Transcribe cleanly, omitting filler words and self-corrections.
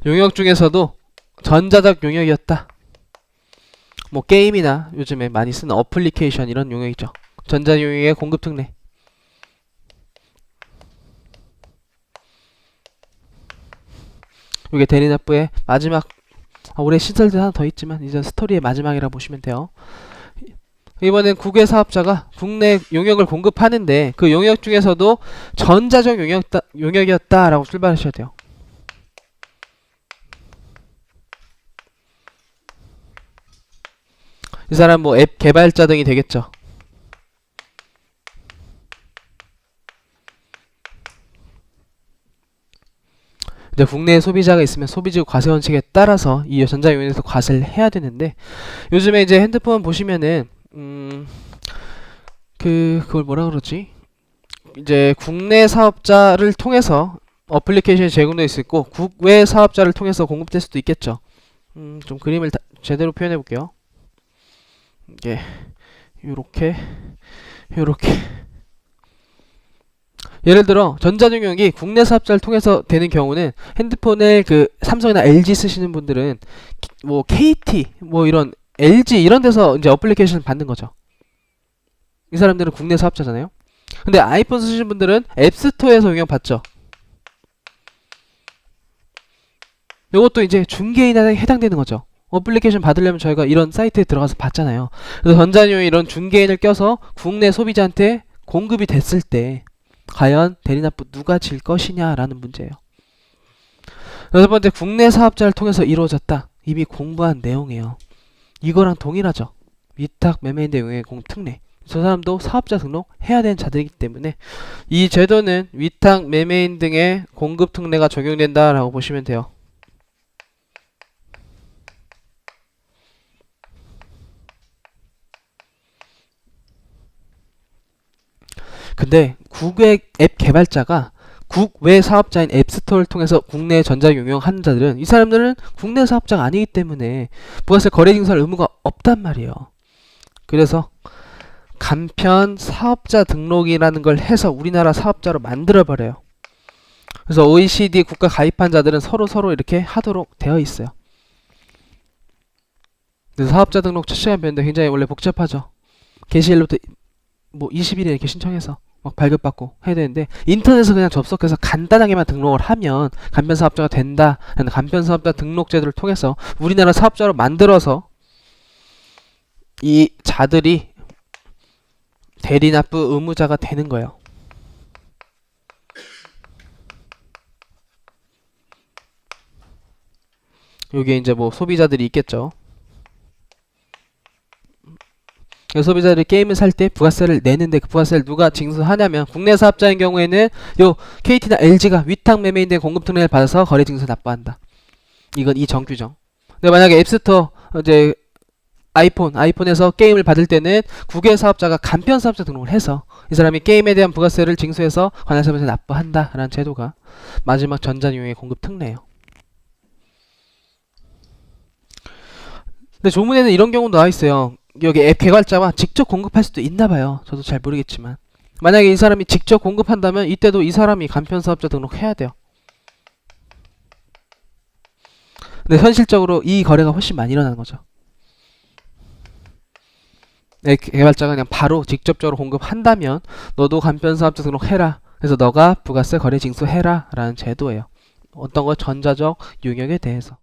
용역 중에서도 전자적 용역이었다. 뭐 게임이나 요즘에 많이 쓰는 어플리케이션 이런 용역이죠. 전자 용역의 공급 특례. 이게 대리납부의 마지막, 올해 신설도 하나 더 있지만 이제 스토리의 마지막이라 보시면 돼요. 이번엔 국외 사업자가 국내 용역을 공급하는데 그 용역 중에서도 전자적 용역이었다라고 출발하셔야 돼요. 이 사람 뭐 앱 개발자 등이 되겠죠. 이제 국내에 소비자가 있으면 소비지구 과세 원칙에 따라서 이 전자용역에서 과세를 해야 되는데, 요즘에 이제 핸드폰 보시면은 그걸 뭐라 그러지? 이제 국내 사업자를 통해서 어플리케이션이 제공될 수 있고 국외 사업자를 통해서 공급될 수도 있겠죠. 좀 그림을 제대로 표현해 볼게요. 이게 요렇게 예를 들어 전자용역이 국내 사업자를 통해서 되는 경우는 핸드폰을 그 삼성이나 LG 쓰시는 분들은 뭐 KT 뭐 이런 LG 이런 데서 이제 어플리케이션 받는 거죠. 이 사람들은 국내 사업자잖아요. 근데 아이폰 쓰시는 분들은 앱스토어에서 용역 받죠. 이것도 이제 중개인에 해당되는 거죠. 어플리케이션 받으려면 저희가 이런 사이트에 들어가서 받잖아요. 그래서 전자용역 이런 중개인을 껴서 국내 소비자한테 공급이 됐을 때 과연 대리납부 누가 질 것이냐라는 문제예요. 여섯 번째, 국내 사업자를 통해서 이루어졌다. 이미 공부한 내용이에요. 이거랑 동일하죠. 위탁 매매인대 용역의 공특례. 저 사람도 사업자 등록해야 되는 자들이기 때문에 이 제도는 위탁 매매인 등의 공급 특례가 적용된다라고 보시면 돼요. 근데 국외 앱 개발자가 국외 사업자인 앱스토어를 통해서 국내 전자용역 하는 자들은 이 사람들은 국내 사업자가 아니기 때문에 부가세 거래증서할 의무가 없단 말이에요. 그래서 간편 사업자 등록이라는 걸 해서 우리나라 사업자로 만들어버려요. 그래서 OECD 국가 가입한 자들은 서로 이렇게 하도록 되어 있어요. 그래서 사업자 등록 첫 시간 배우는데 굉장히 원래 복잡하죠. 게시일로부터 뭐 20일에 이렇게 신청해서 막 발급받고 해야 되는데, 인터넷에서 그냥 접속해서 간단하게만 등록을 하면 간편사업자가 된다라는 간편사업자 등록 제도를 통해서 우리나라 사업자로 만들어서 이 자들이 대리납부 의무자가 되는 거예요. 여기에 이제 뭐 소비자들이 있겠죠. 소비자들이 게임을 살 때 부가세를 내는데 그 부가세를 누가 징수하냐면 국내 사업자인 경우에는 요 KT나 LG가 위탁 매매인의 공급 특례를 받아서 거래 징수 납부한다. 이건 이 정규정. 근데 만약에 앱스토어 이제 아이폰에서 게임을 받을 때는 국외 사업자가 간편 사업자 등록을 해서 이 사람이 게임에 대한 부가세를 징수해서 관할세무서에 납부한다라는 제도가 마지막 전자용역의 공급 특례예요. 근데 조문에는 이런 경우도 나와 있어요. 여기 앱 개발자와 직접 공급할 수도 있나봐요. 저도 잘 모르겠지만 만약에 이 사람이 직접 공급한다면 이때도 이 사람이 간편사업자 등록해야 돼요. 근데 현실적으로 이 거래가 훨씬 많이 일어나는 거죠. 앱 개발자가 그냥 바로 직접적으로 공급한다면 너도 간편사업자 등록해라. 그래서 너가 부가세 거래 징수해라 라는 제도예요. 어떤 거 전자적 용역에 대해서.